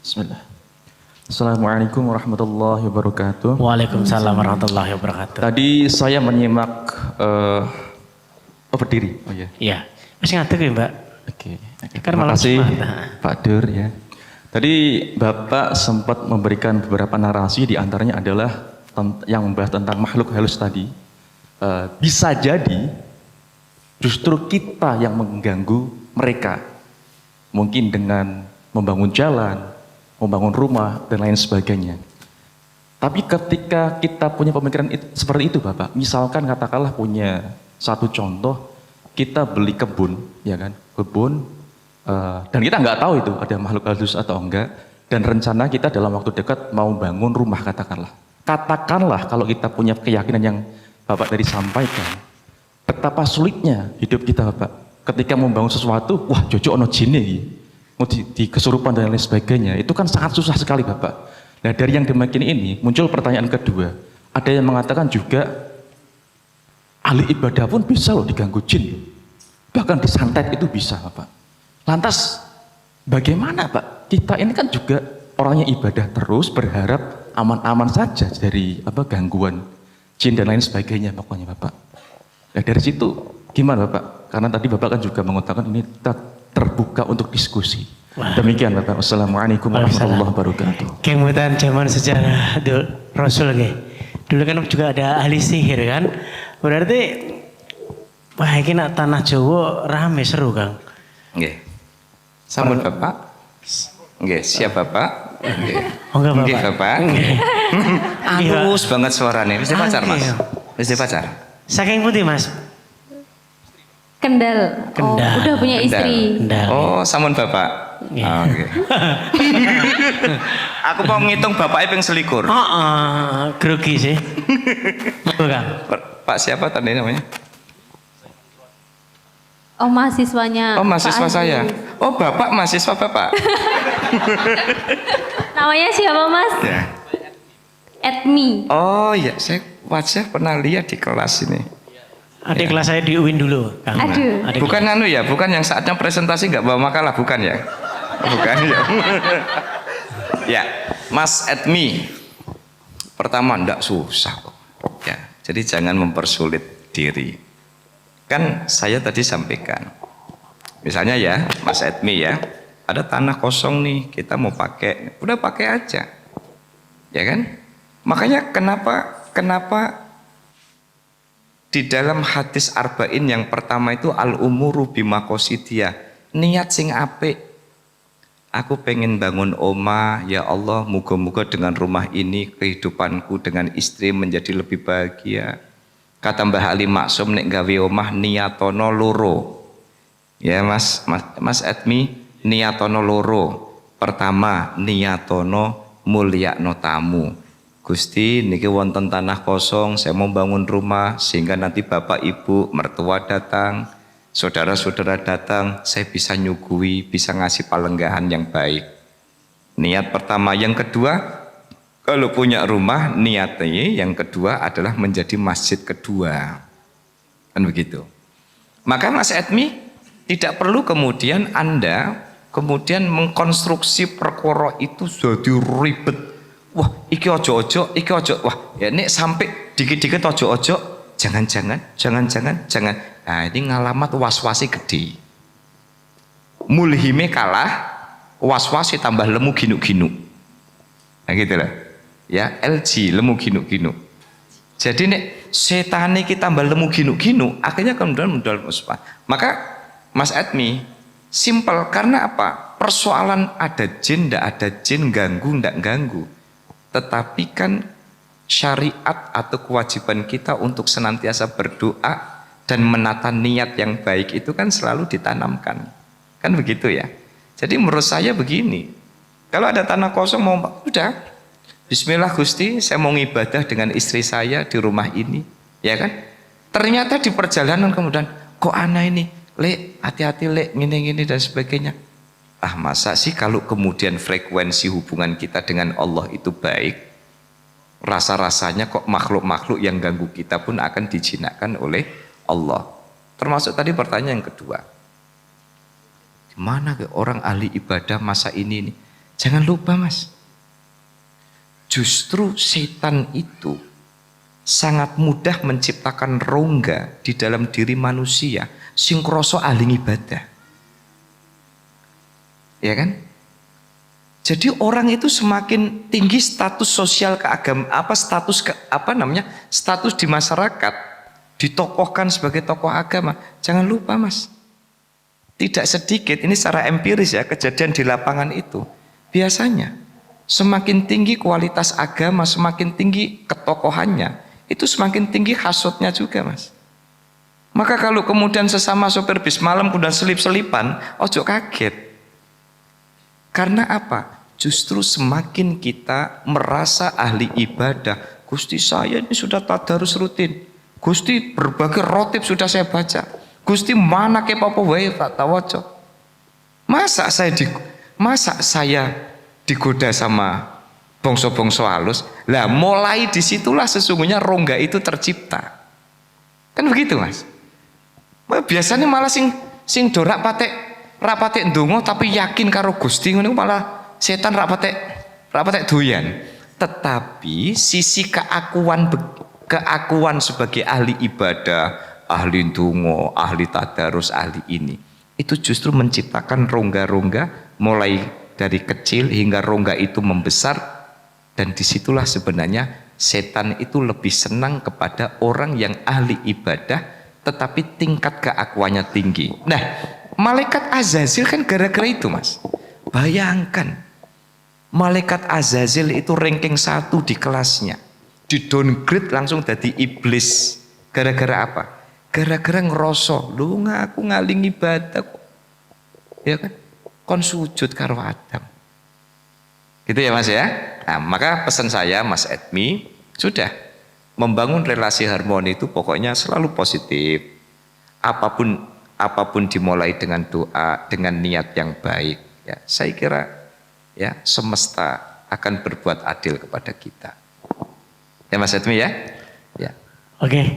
Bismillah. Assalamualaikum warahmatullahi wabarakatuh. Waalaikumsalam warahmatullahi wabarakatuh. Tadi saya menyimak berdiri. Oh ya. Iya, masih ngadeg ya Mbak. Oke. Kan Terima malam kasih Jumat. Pak Dur ya. Tadi Bapak sempat memberikan beberapa narasi, di antaranya adalah yang membahas tentang makhluk halus tadi. Bisa jadi justru kita yang mengganggu mereka. Mungkin dengan membangun jalan, membangun rumah, dan lain sebagainya. Tapi ketika kita punya pemikiran seperti itu Bapak, misalkan katakanlah punya satu contoh, kita beli kebun, ya kan, kebun, dan kita nggak tahu itu ada makhluk halus atau enggak, dan rencana kita dalam waktu dekat mau bangun rumah katakanlah. Katakanlah kalau kita punya keyakinan yang Bapak tadi sampaikan, betapa sulitnya hidup kita Bapak, ketika membangun sesuatu, wah jojo ono jine, mau di kesurupan dan lain sebagainya, itu kan sangat susah sekali Bapak. Nah dari yang demikian ini muncul pertanyaan kedua, ada yang mengatakan juga ahli ibadah pun bisa loh diganggu jin, bahkan disantet itu bisa Bapak. Lantas bagaimana Pak? Kita ini kan juga orangnya ibadah terus, berharap aman-aman saja dari gangguan jin dan lain sebagainya pokoknya Bapak. Nah dari situ gimana Bapak? Karena tadi Bapak kan juga mengatakan ini kita terbuka untuk diskusi. Wah. Demikian Bapak. Wassalamualaikum warahmatullahi wabarakatuh. Kemudian zaman sejarah Rasul nggih. Dulu kan juga ada ahli sihir kan. Berarti wah ini nak tanah Jawa rame seru Kang. Nggih. Sampun Bapak. Nggih, siap Bapak. Nggih. Oh enggak Bapak. Nggih Bapak. Halus banget suaranya. Wis pacar Mas. Wis pacar. Saking pundi Mas? Kendal. Oh, Kendal. udah punya istri. Kendal. Oh, sampun Bapak. Iya. Oke. Aku mau ngitung bapaknya ping selikur. Grogi sih. Betul Kang. Pak siapa tadi namanya? Oh, mahasiswanya. Oh, mahasiswa Pak saya. Aziz. Oh, Bapak mahasiswa Bapak. Namanya siapa Mas? Ya. Admi. Oh, ya, saya wajah pernah lihat di kelas ini. Adik kelas saya di UIN dulu Kang. Aduh. Adik Bukan anu ya, bukan yang saatnya presentasi nggak bawa makalah, bukan ya? Bukan ya. Ya, Mas Admi. Pertama ndak susah kok. Ya, jadi jangan mempersulit diri. Kan saya tadi sampaikan. Misalnya ya, Mas Admi ya, ada tanah kosong nih, kita mau pakai, udah pakai aja. Ya kan? Makanya kenapa di dalam hadis arba'in yang pertama itu al-umuru bimaqasidiyah, niat sing apik. Aku pengen bangun omah, ya Allah, moga-moga dengan rumah ini kehidupanku dengan istri menjadi lebih bahagia. Kata Mbah Ali Maksum, nek gawe omah niatono loro. Ya Mas Admi, niatono loro. Pertama, niatono mulyakno tamu. Gusti, niki wonten tanah kosong, saya mau bangun rumah sehingga nanti bapak ibu mertua datang, saudara-saudara datang, saya bisa nyugui, bisa ngasih palenggahan yang baik. Niat pertama. Yang kedua, kalau punya rumah, niatnya yang kedua adalah menjadi masjid kedua. Kan begitu. Maka Mas Admi, tidak perlu kemudian Anda kemudian mengkonstruksi perkara itu jadi ribet. Wah, iki ojo-ojo, iki ojo. Wah, ya ini sampai dikit-dikit ojo-ojo, jangan. Nah, ini ngalamat was-wasi gede. Mulhime kalah, was-wasi tambah lemu ginu-ginu. Nah gitu lah. Ya, LG lemu ginu-ginu. Jadi nek setan iki tambah lemu ginu-ginu, akhirnya kemudian modal musbah. Maka Mas Admi, simpel karena apa? Persoalan ada jin, ndak ada jin, ganggu, ndak ganggu. Tetapi kan syariat atau kewajiban kita untuk senantiasa berdoa dan menata niat yang baik itu kan selalu ditanamkan. Kan begitu ya. Jadi menurut saya begini, kalau ada tanah kosong mau udah, bismillah Gusti, saya mau ibadah dengan istri saya di rumah ini, ya kan? Ternyata di perjalanan kemudian, kok aneh ini, Lek, hati-hati Lek, gini-gini dan sebagainya. Ah masa sih kalau kemudian frekuensi hubungan kita dengan Allah itu baik, rasa-rasanya kok makhluk-makhluk yang ganggu kita pun akan dijinakkan oleh Allah. Termasuk tadi pertanyaan yang kedua, gimana ke orang ahli ibadah masa ini nih? Jangan lupa Mas. Justru setan itu sangat mudah menciptakan rongga di dalam diri manusia sing krasa ahli ibadah. Ya kan? Jadi orang itu semakin tinggi status sosial keagamaan, status di masyarakat, ditokohkan sebagai tokoh agama. Jangan lupa Mas, tidak sedikit, ini secara empiris ya, kejadian di lapangan itu. Biasanya semakin tinggi kualitas agama, semakin tinggi ketokohannya, itu semakin tinggi hasutnya juga Mas. Maka kalau kemudian sesama sopir bis malam kemudian selip-selipan, ojo kaget. Karena apa? Justru semakin kita merasa ahli ibadah, Gusti saya ini sudah tadarus rutin, Gusti berbagai rotib sudah saya baca, Gusti mana ke apa wae tak tawaca. Masa saya digoda sama bongso-bongso halus? Lah mulai disitulah sesungguhnya rongga itu tercipta. Kan begitu Mas. Biasanya malah sing dorak rapatek ndonga tapi yakin karo Gusti ngono malah setan rapatek doyan. Tetapi sisi keakuan sebagai ahli ibadah, ahli ndonga, ahli tadarus, ahli ini, itu justru menciptakan rongga-rongga mulai dari kecil hingga rongga itu membesar, dan disitulah sebenarnya setan itu lebih senang kepada orang yang ahli ibadah tetapi tingkat keakuannya tinggi. Nah, malaikat Azazil kan gara-gara itu Mas. Bayangkan, malaikat Azazil itu ranking 1 di kelasnya, di downgrade langsung jadi iblis. Gara-gara apa? Gara-gara ngerosok, lu ngaku ngaling ibadah kok, ya kan? Kon sujud karo Adam. Gitu ya Mas ya. Nah, maka pesan saya Mas Edmi, sudah membangun relasi harmoni itu pokoknya selalu positif. Apapun dimulai dengan doa, dengan niat yang baik, ya saya kira ya semesta akan berbuat adil kepada kita. Ya Mas Edmi ya. Ya. Oke.